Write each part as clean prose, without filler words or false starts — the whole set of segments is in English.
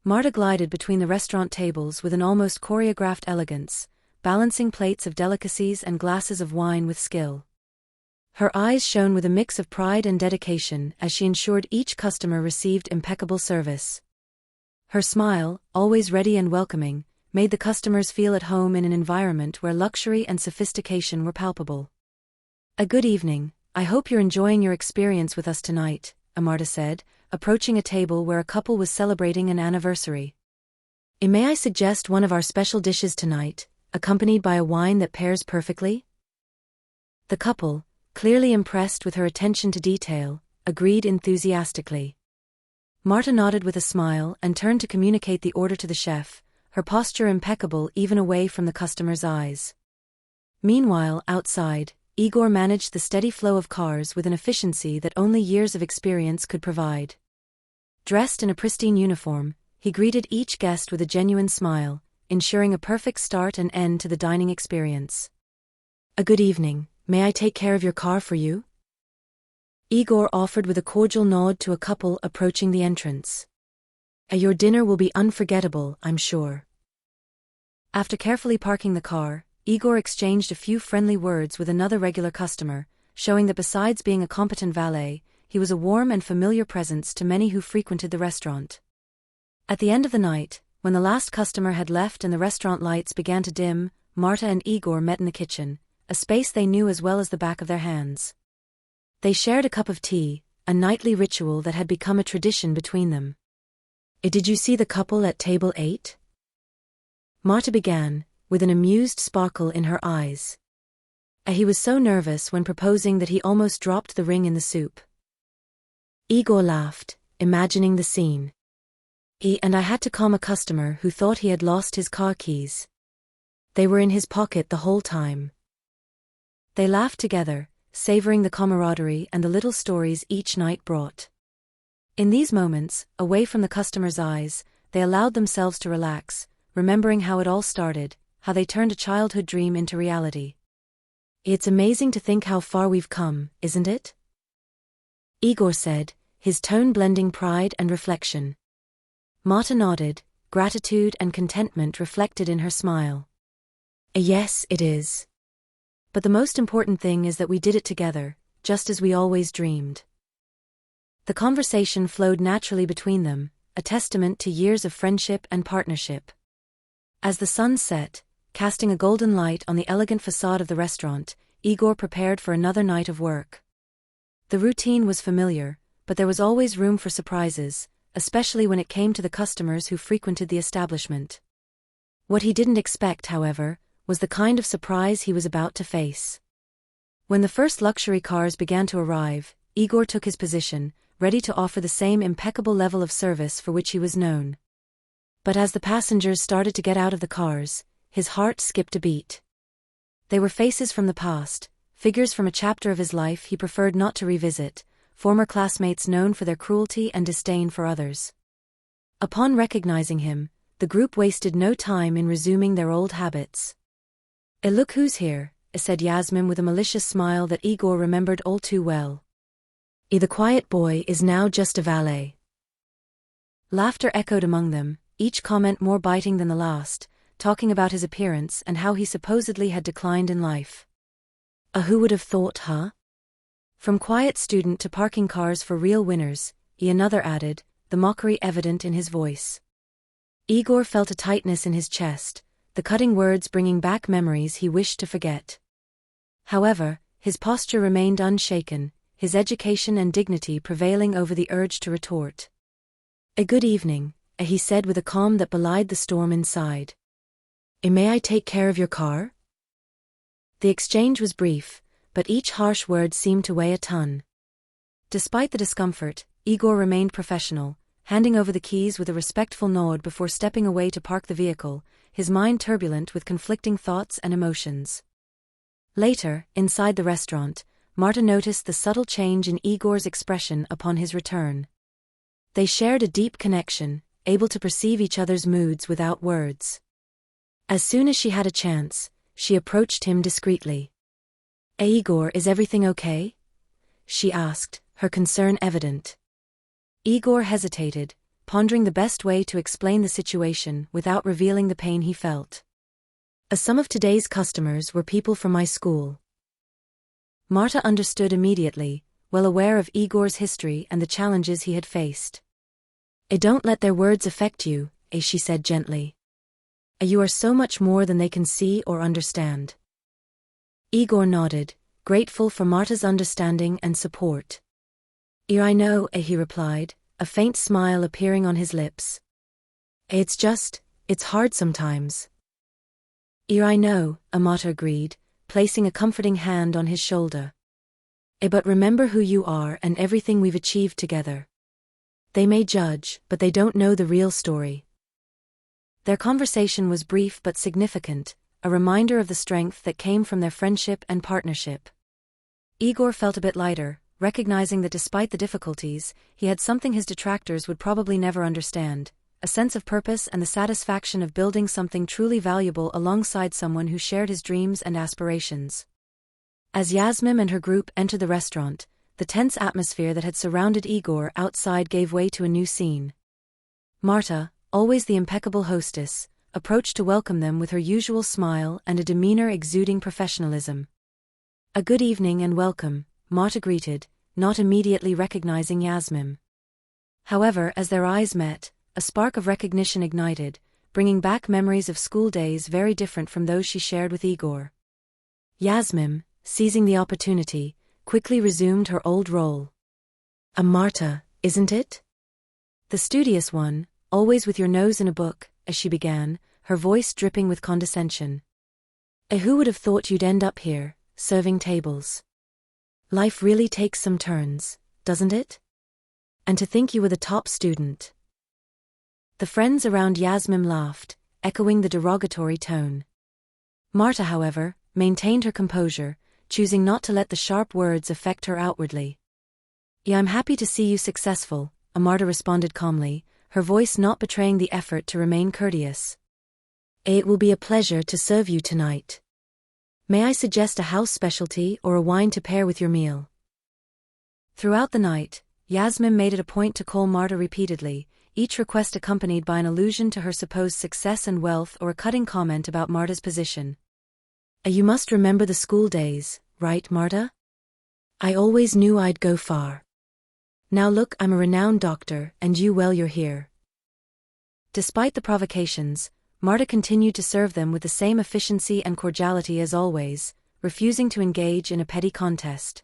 Marta glided between the restaurant tables with an almost choreographed elegance, balancing plates of delicacies and glasses of wine with skill. Her eyes shone with a mix of pride and dedication as she ensured each customer received impeccable service. Her smile, always ready and welcoming, made the customers feel at home in an environment where luxury and sophistication were palpable. "A good evening, I hope you're enjoying your experience with us tonight," Marta said, approaching a table where a couple was celebrating an anniversary. "May I suggest one of our special dishes tonight, accompanied by a wine that pairs perfectly?" The couple, clearly impressed with her attention to detail, agreed enthusiastically. Marta nodded with a smile and turned to communicate the order to the chef, her posture impeccable even away from the customer's eyes. Meanwhile, outside, Igor managed the steady flow of cars with an efficiency that only years of experience could provide. Dressed in a pristine uniform, he greeted each guest with a genuine smile, ensuring a perfect start and end to the dining experience. "A good evening, may I take care of your car for you?" Igor offered with a cordial nod to a couple approaching the entrance. "Your dinner will be unforgettable, I'm sure." After carefully parking the car, Igor exchanged a few friendly words with another regular customer, showing that besides being a competent valet, he was a warm and familiar presence to many who frequented the restaurant. At the end of the night, when the last customer had left and the restaurant lights began to dim, Marta and Igor met in the kitchen, a space they knew as well as the back of their hands. They shared a cup of tea, a nightly ritual that had become a tradition between them. "Did you see the couple at table 8? Marta began, with an amused sparkle in her eyes. He was so nervous when proposing that he almost dropped the ring in the soup. Igor laughed, imagining the scene. "And I had to calm a customer who thought he had lost his car keys. They were in his pocket the whole time." They laughed together, savoring the camaraderie and the little stories each night brought. In these moments, away from the customer's eyes, they allowed themselves to relax, remembering how it all started, how they turned a childhood dream into reality. "It's amazing to think how far we've come, isn't it?" Igor said, his tone blending pride and reflection. Marta nodded, gratitude and contentment reflected in her smile. "Yes, it is. But the most important thing is that we did it together, just as we always dreamed." The conversation flowed naturally between them, a testament to years of friendship and partnership. As the sun set, casting a golden light on the elegant facade of the restaurant, Igor prepared for another night of work. The routine was familiar, but there was always room for surprises, especially when it came to the customers who frequented the establishment. What he didn't expect, however, was the kind of surprise he was about to face. When the first luxury cars began to arrive, Igor took his position, ready to offer the same impeccable level of service for which he was known. But as the passengers started to get out of the cars, his heart skipped a beat. They were faces from the past, figures from a chapter of his life he preferred not to revisit, former classmates known for their cruelty and disdain for others. Upon recognizing him, the group wasted no time in resuming their old habits. "Look who's here," said Yasmin with a malicious smile that Igor remembered all too well. "The quiet boy is now just a valet." Laughter echoed among them, each comment more biting than the last, talking about his appearance and how he supposedly had declined in life. Who would have thought, huh? From quiet student to parking cars for real winners, another added, the mockery evident in his voice. Igor felt a tightness in his chest, the cutting words bringing back memories he wished to forget. However, his posture remained unshaken, his education and dignity prevailing over the urge to retort. "A good evening," he said with a calm that belied the storm inside. "May I take care of your car?" The exchange was brief, but each harsh word seemed to weigh a ton. Despite the discomfort, Igor remained professional, handing over the keys with a respectful nod before stepping away to park the vehicle, his mind turbulent with conflicting thoughts and emotions. Later, inside the restaurant, Marta noticed the subtle change in Igor's expression upon his return. They shared a deep connection, able to perceive each other's moods without words. As soon as she had a chance, she approached him discreetly. "Igor, is everything okay?" she asked, her concern evident. Igor hesitated, pondering the best way to explain the situation without revealing the pain he felt. Some of today's customers were people from my school. Marta understood immediately, well aware of Igor's history and the challenges he had faced. Don't let their words affect you, she said gently. You are so much more than they can see or understand. Igor nodded, grateful for Marta's understanding and support. I know, he replied, a faint smile appearing on his lips. It's hard sometimes. I know, Marta agreed, placing a comforting hand on his shoulder. But remember who you are and everything we've achieved together. They may judge, but they don't know the real story. Their conversation was brief but significant, a reminder of the strength that came from their friendship and partnership. Igor felt a bit lighter, recognizing that despite the difficulties, he had something his detractors would probably never understand, a sense of purpose and the satisfaction of building something truly valuable alongside someone who shared his dreams and aspirations. As Yasmin and her group entered the restaurant, the tense atmosphere that had surrounded Igor outside gave way to a new scene. Marta, always the impeccable hostess, approached to welcome them with her usual smile and a demeanor exuding professionalism. "A good evening and welcome," Marta greeted, not immediately recognizing Yasmin. However, as their eyes met, a spark of recognition ignited, bringing back memories of school days very different from those she shared with Igor. Yasmin, seizing the opportunity, quickly resumed her old role. "Marta, isn't it? The studious one, always with your nose in a book," as she began, her voice dripping with condescension. Who would have thought you'd end up here, serving tables? Life really takes some turns, doesn't it? And to think you were the top student." The friends around Yasmin laughed, echoing the derogatory tone. Marta, however, maintained her composure, choosing not to let the sharp words affect her outwardly. "I'm happy to see you successful," Marta responded calmly, her voice not betraying the effort to remain courteous. "It will be a pleasure to serve you tonight. May I suggest a house specialty or a wine to pair with your meal?" Throughout the night, Yasmin made it a point to call Marta repeatedly, each request accompanied by an allusion to her supposed success and wealth or a cutting comment about Marta's position. "You must remember the school days, right, Marta? I always knew I'd go far. Now look, I'm a renowned doctor, and you're here." Despite the provocations, Marta continued to serve them with the same efficiency and cordiality as always, refusing to engage in a petty contest.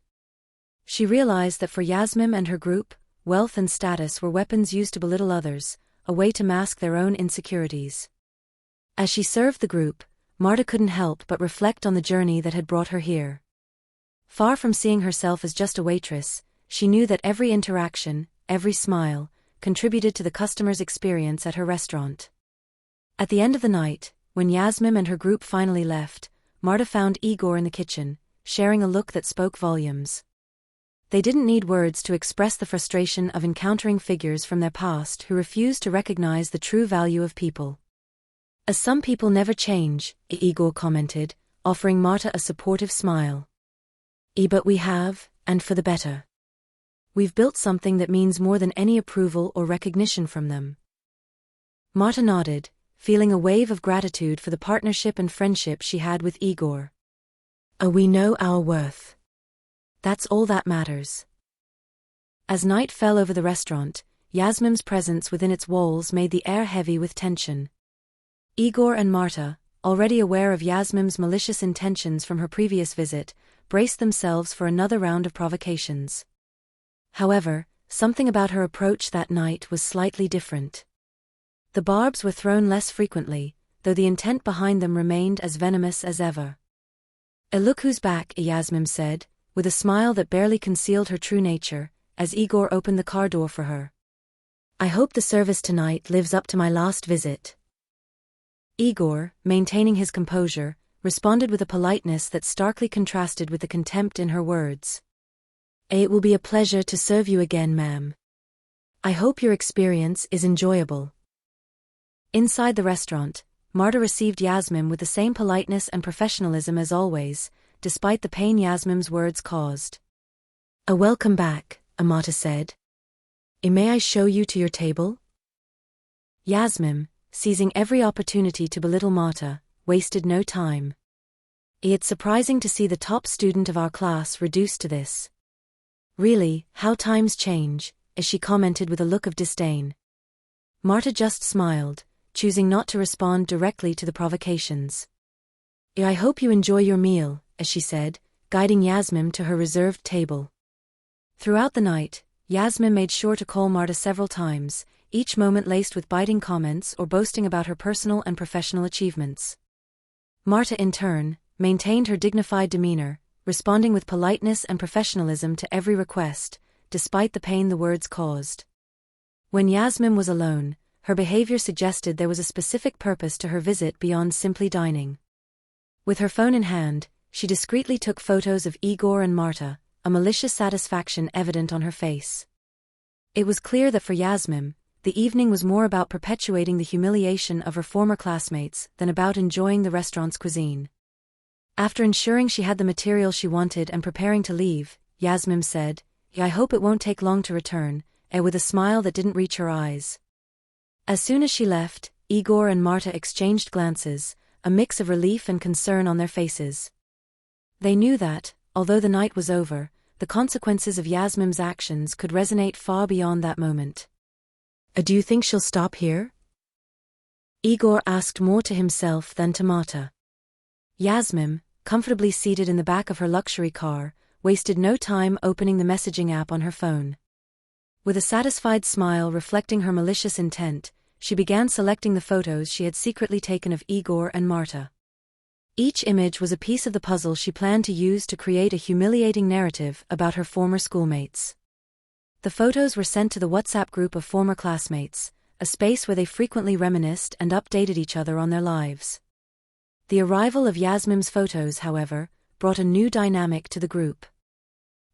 She realized that for Yasmin and her group, wealth and status were weapons used to belittle others, a way to mask their own insecurities. As she served the group, Marta couldn't help but reflect on the journey that had brought her here. Far from seeing herself as just a waitress, she knew that every interaction, every smile, contributed to the customer's experience at her restaurant. At the end of the night, when Yasmin and her group finally left, Marta found Igor in the kitchen, sharing a look that spoke volumes. They didn't need words to express the frustration of encountering figures from their past who refused to recognize the true value of people. "As some people never change," Igor commented, offering Marta a supportive smile. "But we have, and for the better. We've built something that means more than any approval or recognition from them." Marta nodded, feeling a wave of gratitude for the partnership and friendship she had with Igor. "We know our worth. That's all that matters." As night fell over the restaurant, Yasmin's presence within its walls made the air heavy with tension. Igor and Marta, already aware of Yasmin's malicious intentions from her previous visit, braced themselves for another round of provocations. However, something about her approach that night was slightly different. The barbs were thrown less frequently, though the intent behind them remained as venomous as ever. "Look who's back," Yasmin said, with a smile that barely concealed her true nature, as Igor opened the car door for her. "I hope the service tonight lives up to my last visit." Igor, maintaining his composure, responded with a politeness that starkly contrasted with the contempt in her words. "It will be a pleasure to serve you again, ma'am. I hope your experience is enjoyable." Inside the restaurant, Marta received Yasmin with the same politeness and professionalism as always, despite the pain Yasmin's words caused. "Welcome back," Marta said. "May I show you to your table?" Yasmin, seizing every opportunity to belittle Marta, wasted no time. It's surprising to see the top student of our class reduced to this. Really, how times change, as she commented with a look of disdain. Marta just smiled, choosing not to respond directly to the provocations. I hope you enjoy your meal, as she said, guiding Yasmin to her reserved table. Throughout the night, Yasmin made sure to call Marta several times, each moment laced with biting comments or boasting about her personal and professional achievements. Marta, in turn, maintained her dignified demeanor, responding with politeness and professionalism to every request, despite the pain the words caused. When Yasmin was alone, her behavior suggested there was a specific purpose to her visit beyond simply dining. With her phone in hand, she discreetly took photos of Igor and Marta, a malicious satisfaction evident on her face. It was clear that for Yasmin, the evening was more about perpetuating the humiliation of her former classmates than about enjoying the restaurant's cuisine. After ensuring she had the material she wanted and preparing to leave, Yasmin said, I hope it won't take long to return, with a smile that didn't reach her eyes. As soon as she left, Igor and Marta exchanged glances, a mix of relief and concern on their faces. They knew that, although the night was over, the consequences of Yasmin's actions could resonate far beyond that moment. Do you think she'll stop here? Igor asked more to himself than to Marta. Yasmin, comfortably seated in the back of her luxury car, wasted no time opening the messaging app on her phone. With a satisfied smile reflecting her malicious intent, she began selecting the photos she had secretly taken of Igor and Marta. Each image was a piece of the puzzle she planned to use to create a humiliating narrative about her former schoolmates. The photos were sent to the WhatsApp group of former classmates, a space where they frequently reminisced and updated each other on their lives. The arrival of Yasmin's photos, however, brought a new dynamic to the group.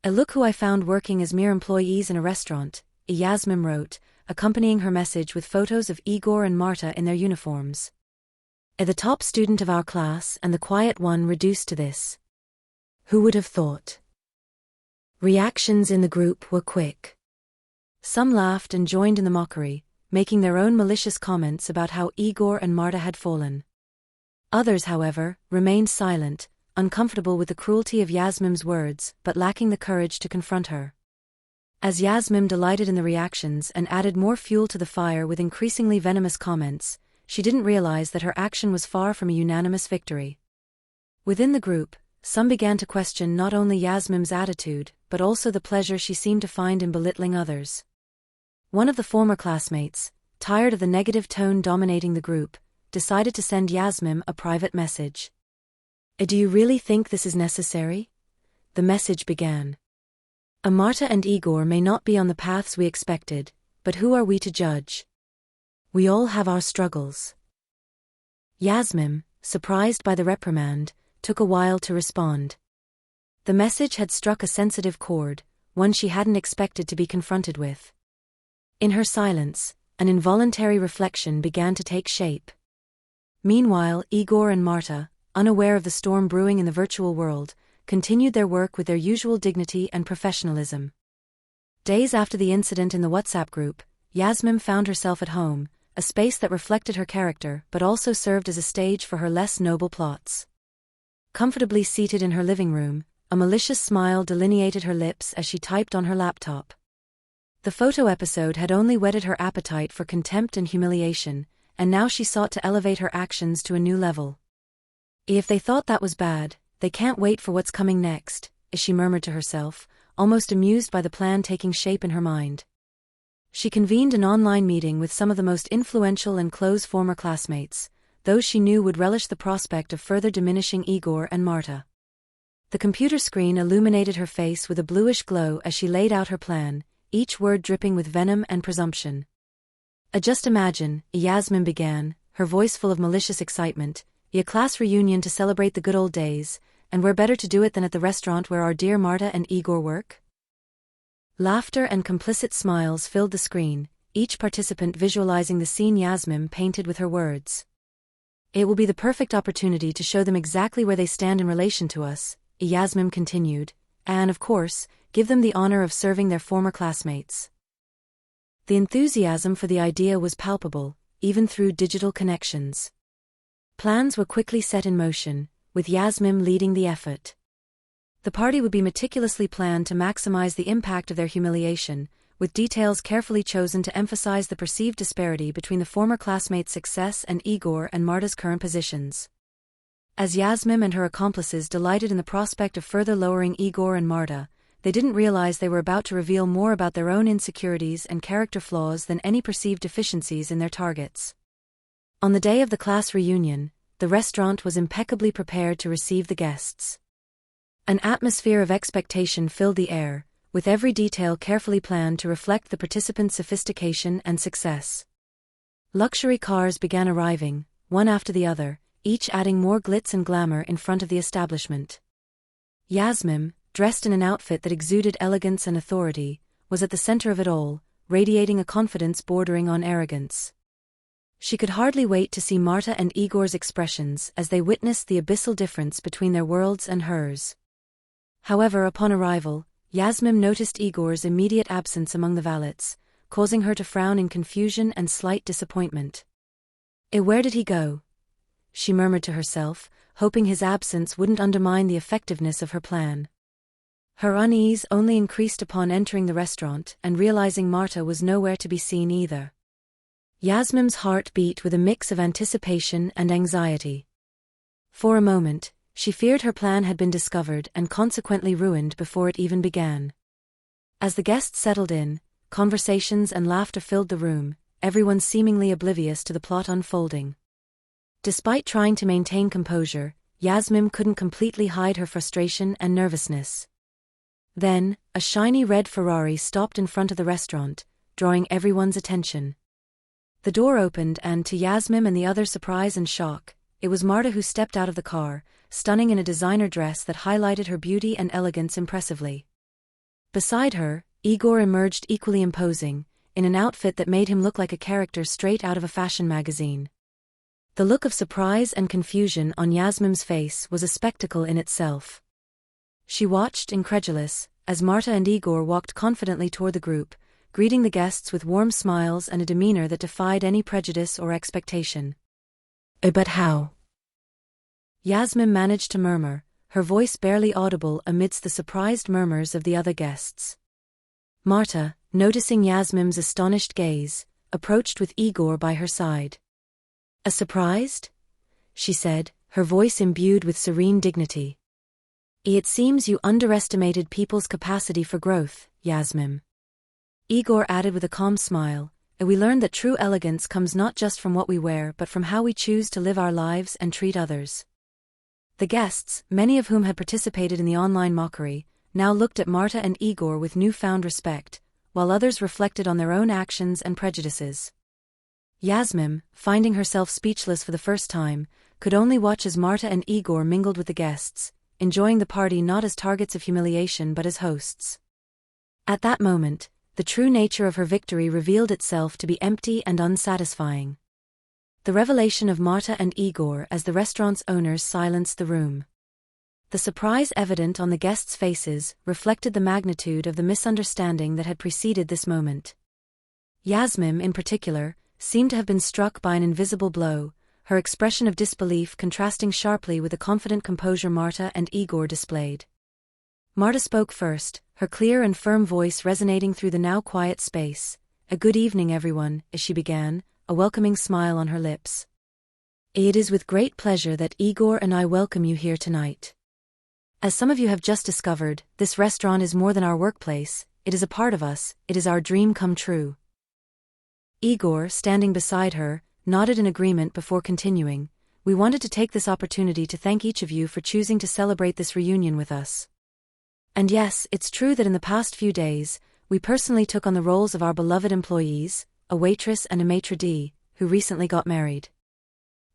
Look who I found working as mere employees in a restaurant, Yasmin wrote, accompanying her message with photos of Igor and Marta in their uniforms. The top student of our class and the quiet one reduced to this. Who would have thought? Reactions in the group were quick. Some laughed and joined in the mockery, making their own malicious comments about how Igor and Marta had fallen. Others, however, remained silent, uncomfortable with the cruelty of Yasmin's words but lacking the courage to confront her. As Yasmin delighted in the reactions and added more fuel to the fire with increasingly venomous comments, she didn't realize that her action was far from a unanimous victory. Within the group, some began to question not only Yasmin's attitude but also the pleasure she seemed to find in belittling others. One of the former classmates, tired of the negative tone dominating the group, decided to send Yasmin a private message. Do you really think this is necessary? The message began. Marta and Igor may not be on the paths we expected, but who are we to judge? We all have our struggles. Yasmin, surprised by the reprimand, took a while to respond. The message had struck a sensitive chord, one she hadn't expected to be confronted with. In her silence, an involuntary reflection began to take shape. Meanwhile, Igor and Marta, unaware of the storm brewing in the virtual world, continued their work with their usual dignity and professionalism. Days after the incident in the WhatsApp group, Yasmin found herself at home, a space that reflected her character but also served as a stage for her less noble plots. Comfortably seated in her living room, a malicious smile delineated her lips as she typed on her laptop. The photo episode had only whetted her appetite for contempt and humiliation, and now she sought to elevate her actions to a new level. If they thought that was bad, they can't wait for what's coming next, as she murmured to herself, almost amused by the plan taking shape in her mind. She convened an online meeting with some of the most influential and close former classmates, those she knew would relish the prospect of further diminishing Igor and Marta. The computer screen illuminated her face with a bluish glow as she laid out her plan, each word dripping with venom and presumption. Just imagine, Yasmin began, her voice full of malicious excitement, a class reunion to celebrate the good old days, and where better to do it than at the restaurant where our dear Marta and Igor work? Laughter and complicit smiles filled the screen, each participant visualizing the scene Yasmin painted with her words. It will be the perfect opportunity to show them exactly where they stand in relation to us, Yasmin continued, and, of course, give them the honor of serving their former classmates. The enthusiasm for the idea was palpable, even through digital connections. Plans were quickly set in motion, with Yasmin leading the effort. The party would be meticulously planned to maximize the impact of their humiliation, with details carefully chosen to emphasize the perceived disparity between the former classmates' success and Igor and Marta's current positions. As Yasmin and her accomplices delighted in the prospect of further lowering Igor and Marta, they didn't realize they were about to reveal more about their own insecurities and character flaws than any perceived deficiencies in their targets. On the day of the class reunion, the restaurant was impeccably prepared to receive the guests. An atmosphere of expectation filled the air, with every detail carefully planned to reflect the participants' sophistication and success. Luxury cars began arriving, one after the other, each adding more glitz and glamour in front of the establishment. Yasmin, dressed in an outfit that exuded elegance and authority, was at the center of it all, radiating a confidence bordering on arrogance. She could hardly wait to see Marta and Igor's expressions as they witnessed the abyssal difference between their worlds and hers. However, upon arrival, Yasmin noticed Igor's immediate absence among the valets, causing her to frown in confusion and slight disappointment. Where did he go?" she murmured to herself, hoping his absence wouldn't undermine the effectiveness of her plan. Her unease only increased upon entering the restaurant and realizing Marta was nowhere to be seen either. Yasmin's heart beat with a mix of anticipation and anxiety. For a moment, she feared her plan had been discovered and consequently ruined before it even began. As the guests settled in, conversations and laughter filled the room, everyone seemingly oblivious to the plot unfolding. Despite trying to maintain composure, Yasmin couldn't completely hide her frustration and nervousness. Then, a shiny red Ferrari stopped in front of the restaurant, drawing everyone's attention. The door opened and, to Yasmin and the others' surprise and shock, it was Marta who stepped out of the car, stunning in a designer dress that highlighted her beauty and elegance impressively. Beside her, Igor emerged equally imposing, in an outfit that made him look like a character straight out of a fashion magazine. The look of surprise and confusion on Yasmin's face was a spectacle in itself. She watched, incredulous, as Marta and Igor walked confidently toward the group, greeting the guests with warm smiles and a demeanor that defied any prejudice or expectation. But how?" Yasmin managed to murmur, her voice barely audible amidst the surprised murmurs of the other guests. Marta, noticing Yasmin's astonished gaze, approached with Igor by her side. "Surprised?" she said, her voice imbued with serene dignity. "It seems you underestimated people's capacity for growth, Yasmin." Igor added with a calm smile, "We learned that true elegance comes not just from what we wear but from how we choose to live our lives and treat others." The guests, many of whom had participated in the online mockery, now looked at Marta and Igor with newfound respect, while others reflected on their own actions and prejudices. Yasmin, finding herself speechless for the first time, could only watch as Marta and Igor mingled with the guests, enjoying the party not as targets of humiliation but as hosts. At that moment, the true nature of her victory revealed itself to be empty and unsatisfying. The revelation of Marta and Igor as the restaurant's owners silenced the room. The surprise evident on the guests' faces reflected the magnitude of the misunderstanding that had preceded this moment. Yasmin, in particular, seemed to have been struck by an invisible blow, her expression of disbelief contrasting sharply with the confident composure Marta and Igor displayed. Marta spoke first, her clear and firm voice resonating through the now quiet space. "Good evening, everyone," as she began, a welcoming smile on her lips. "It is with great pleasure that Igor and I welcome you here tonight. As some of you have just discovered, this restaurant is more than our workplace, it is a part of us, it is our dream come true." Igor, standing beside her, nodded in agreement before continuing, "We wanted to take this opportunity to thank each of you for choosing to celebrate this reunion with us. And yes, it's true that in the past few days, we personally took on the roles of our beloved employees, a waitress and a maitre d', who recently got married.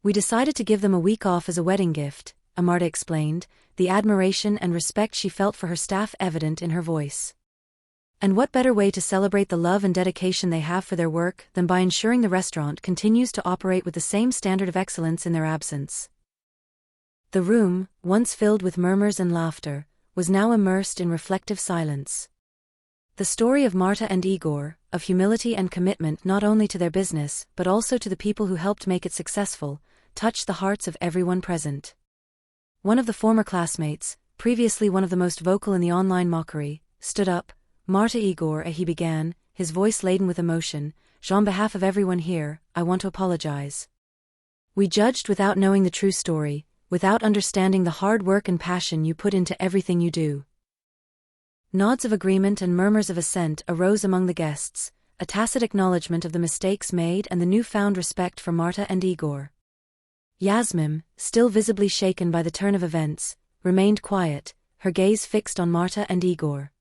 We decided to give them a week off as a wedding gift," Marta explained, the admiration and respect she felt for her staff evident in her voice. "And what better way to celebrate the love and dedication they have for their work than by ensuring the restaurant continues to operate with the same standard of excellence in their absence?" The room, once filled with murmurs and laughter, was now immersed in reflective silence. The story of Marta and Igor, of humility and commitment not only to their business but also to the people who helped make it successful, touched the hearts of everyone present. One of the former classmates, previously one of the most vocal in the online mockery, stood up. "Marta Igor," he began, his voice laden with emotion, "On behalf of everyone here, I want to apologize. We judged without knowing the true story, without understanding the hard work and passion you put into everything you do." Nods of agreement and murmurs of assent arose among the guests, a tacit acknowledgement of the mistakes made and the newfound respect for Marta and Igor. Yasmin, still visibly shaken by the turn of events, remained quiet, her gaze fixed on Marta and Igor.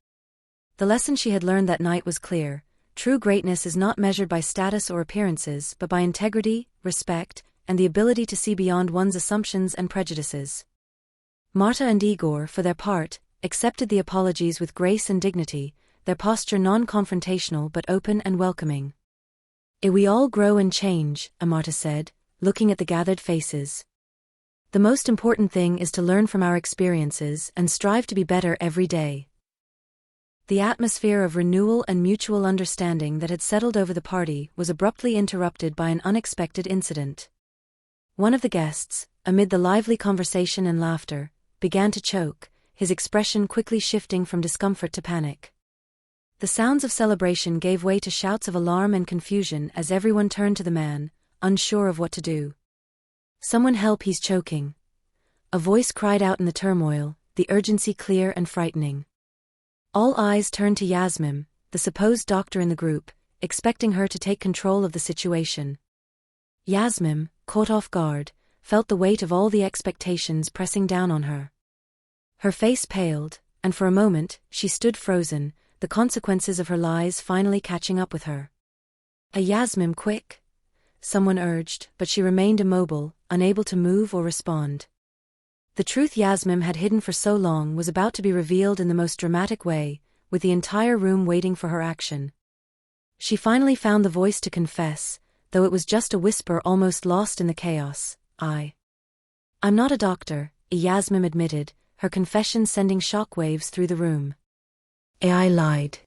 The lesson she had learned that night was clear: true greatness is not measured by status or appearances but by integrity, respect, and the ability to see beyond one's assumptions and prejudices. Marta and Igor, for their part, accepted the apologies with grace and dignity, their posture non-confrontational but open and welcoming. "We all grow and change," Marta said, looking at the gathered faces. "The most important thing is to learn from our experiences and strive to be better every day." The atmosphere of renewal and mutual understanding that had settled over the party was abruptly interrupted by an unexpected incident. One of the guests, amid the lively conversation and laughter, began to choke, his expression quickly shifting from discomfort to panic. The sounds of celebration gave way to shouts of alarm and confusion as everyone turned to the man, unsure of what to do. "Someone help, he's choking." A voice cried out in the turmoil, the urgency clear and frightening. All eyes turned to Yasmin, the supposed doctor in the group, expecting her to take control of the situation. Yasmin, caught off guard, felt the weight of all the expectations pressing down on her. Her face paled, and for a moment, she stood frozen, the consequences of her lies finally catching up with her. "Yasmin, quick!" someone urged, but she remained immobile, unable to move or respond. The truth Yasmin had hidden for so long was about to be revealed in the most dramatic way, with the entire room waiting for her action. She finally found the voice to confess, though it was just a whisper almost lost in the chaos. "I'm not a doctor," Yasmin admitted, her confession sending shockwaves through the room. "I lied."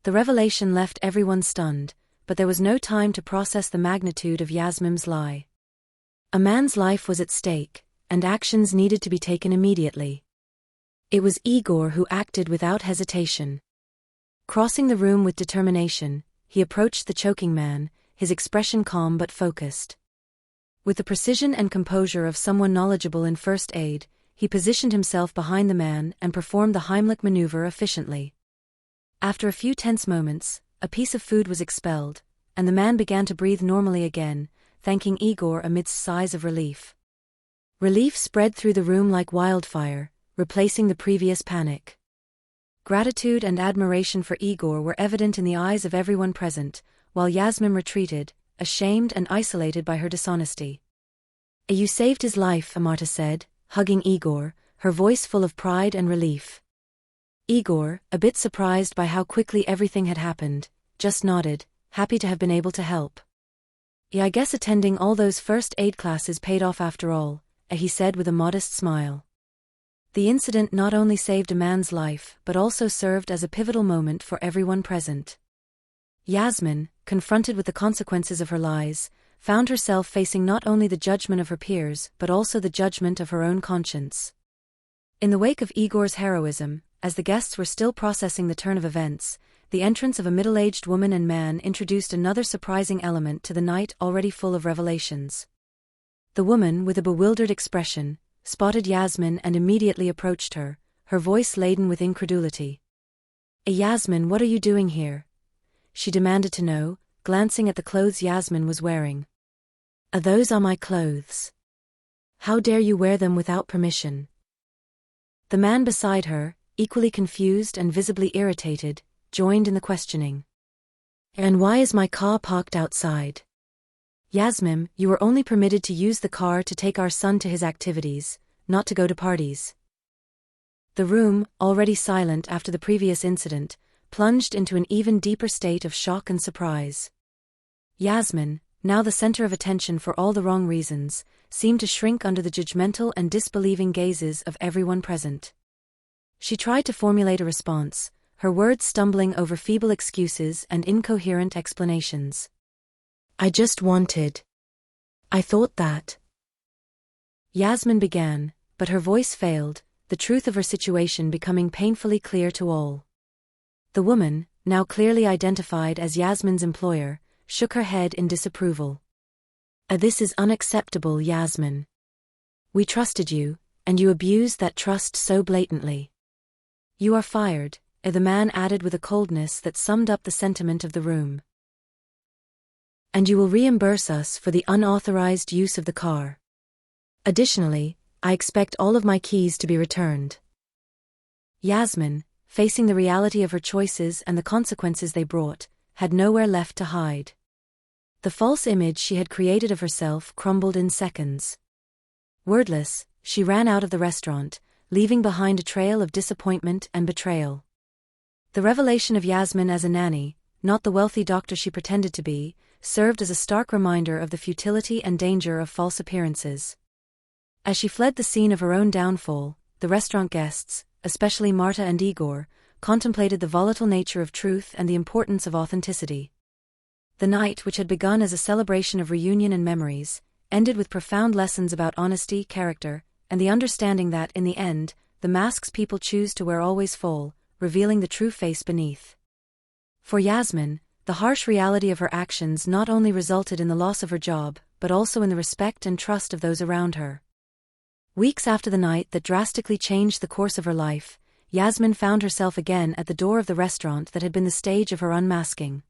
The revelation left everyone stunned, but there was no time to process the magnitude of Yasmin's lie. A man's life was at stake, and actions needed to be taken immediately. It was Igor who acted without hesitation. Crossing the room with determination, he approached the choking man, his expression calm but focused. With the precision and composure of someone knowledgeable in first aid, he positioned himself behind the man and performed the Heimlich maneuver efficiently. After a few tense moments, a piece of food was expelled, and the man began to breathe normally again, thanking Igor amidst sighs of relief. Relief spread through the room like wildfire, replacing the previous panic. Gratitude and admiration for Igor were evident in the eyes of everyone present, while Yasmin retreated, ashamed and isolated by her dishonesty. "You saved his life," Marta said, hugging Igor, her voice full of pride and relief. Igor, a bit surprised by how quickly everything had happened, just nodded, happy to have been able to help. "I guess attending all those first aid classes paid off after all," he said with a modest smile. The incident not only saved a man's life but also served as a pivotal moment for everyone present. Yasmin, confronted with the consequences of her lies, found herself facing not only the judgment of her peers but also the judgment of her own conscience. In the wake of Igor's heroism, as the guests were still processing the turn of events, the entrance of a middle-aged woman and man introduced another surprising element to the night already full of revelations. The woman, with a bewildered expression, spotted Yasmin and immediately approached her, her voice laden with incredulity. "Yasmin, what are you doing here?" she demanded to know, glancing at the clothes Yasmin was wearing. "Those are my clothes. How dare you wear them without permission?" The man beside her, equally confused and visibly irritated, joined in the questioning. "And why is my car parked outside?" "Yasmin, you are only permitted to use the car to take our son to his activities, not to go to parties." The room, already silent after the previous incident, plunged into an even deeper state of shock and surprise. Yasmin, now the center of attention for all the wrong reasons, seemed to shrink under the judgmental and disbelieving gazes of everyone present. She tried to formulate a response, her words stumbling over feeble excuses and incoherent explanations. I thought that. Yasmin began, but her voice failed, the truth of her situation becoming painfully clear to all. The woman, now clearly identified as Yasmin's employer, shook her head in disapproval. This is unacceptable, Yasmin. We trusted you, and you abused that trust so blatantly. You are fired, the man added with a coldness that summed up the sentiment of the room. And you will reimburse us for the unauthorized use of the car. Additionally, I expect all of my keys to be returned. Yasmin, facing the reality of her choices and the consequences they brought, had nowhere left to hide. The false image she had created of herself crumbled in seconds. Wordless, she ran out of the restaurant, leaving behind a trail of disappointment and betrayal. The revelation of Yasmin as a nanny, not the wealthy doctor she pretended to be, served as a stark reminder of the futility and danger of false appearances. As she fled the scene of her own downfall, the restaurant guests, especially Marta and Igor, contemplated the volatile nature of truth and the importance of authenticity. The night, which had begun as a celebration of reunion and memories, ended with profound lessons about honesty, character, and the understanding that, in the end, the masks people choose to wear always fall, revealing the true face beneath. For Yasmin, the harsh reality of her actions not only resulted in the loss of her job, but also in the respect and trust of those around her. Weeks after the night that drastically changed the course of her life, Yasmin found herself again at the door of the restaurant that had been the stage of her unmasking.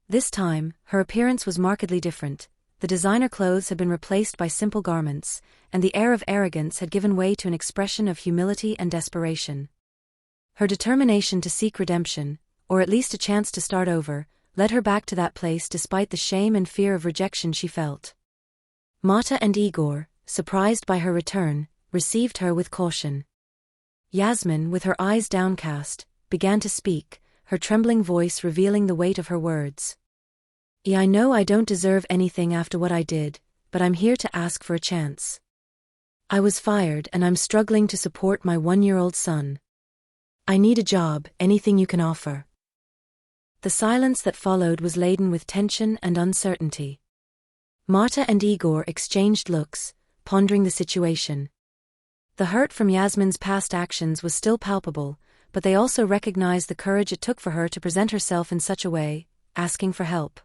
This time, her appearance was markedly different. The designer clothes had been replaced by simple garments, and the air of arrogance had given way to an expression of humility and desperation. Her determination to seek redemption, or at least a chance to start over, led her back to that place despite the shame and fear of rejection she felt. Marta and Igor, surprised by her return, received her with caution. Yasmin, with her eyes downcast, began to speak, her trembling voice revealing the weight of her words. I know I don't deserve anything after what I did, but I'm here to ask for a chance. I was fired and I'm struggling to support my 1-year-old son. I need a job, anything you can offer. The silence that followed was laden with tension and uncertainty. Marta and Igor exchanged looks, pondering the situation. The hurt from Yasmin's past actions was still palpable, but they also recognized the courage it took for her to present herself in such a way, asking for help.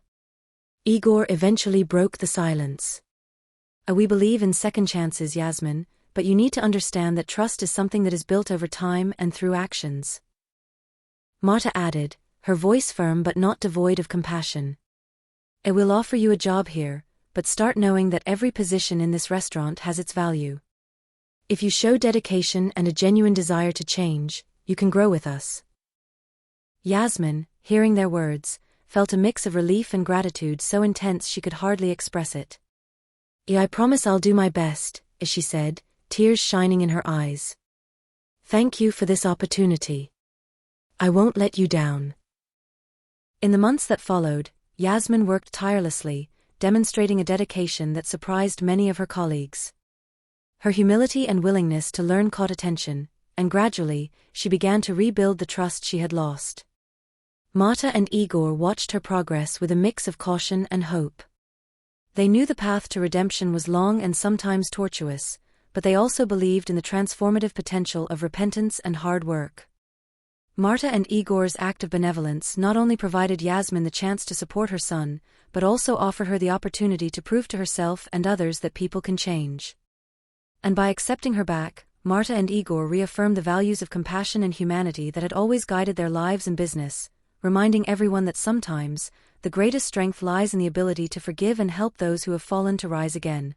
Igor eventually broke the silence. We believe in second chances, Yasmin, but you need to understand that trust is something that is built over time and through actions. Marta added, her voice firm but not devoid of compassion. I will offer you a job here, but start knowing that every position in this restaurant has its value. If you show dedication and a genuine desire to change, you can grow with us. Yasmin, hearing their words, felt a mix of relief and gratitude so intense she could hardly express it. I promise I'll do my best, as she said, tears shining in her eyes. Thank you for this opportunity. I won't let you down. In the months that followed, Yasmin worked tirelessly, demonstrating a dedication that surprised many of her colleagues. Her humility and willingness to learn caught attention, and gradually, she began to rebuild the trust she had lost. Marta and Igor watched her progress with a mix of caution and hope. They knew the path to redemption was long and sometimes tortuous, but they also believed in the transformative potential of repentance and hard work. Marta and Igor's act of benevolence not only provided Yasmin the chance to support her son, but also offered her the opportunity to prove to herself and others that people can change. And by accepting her back, Marta and Igor reaffirmed the values of compassion and humanity that had always guided their lives and business, reminding everyone that sometimes, the greatest strength lies in the ability to forgive and help those who have fallen to rise again.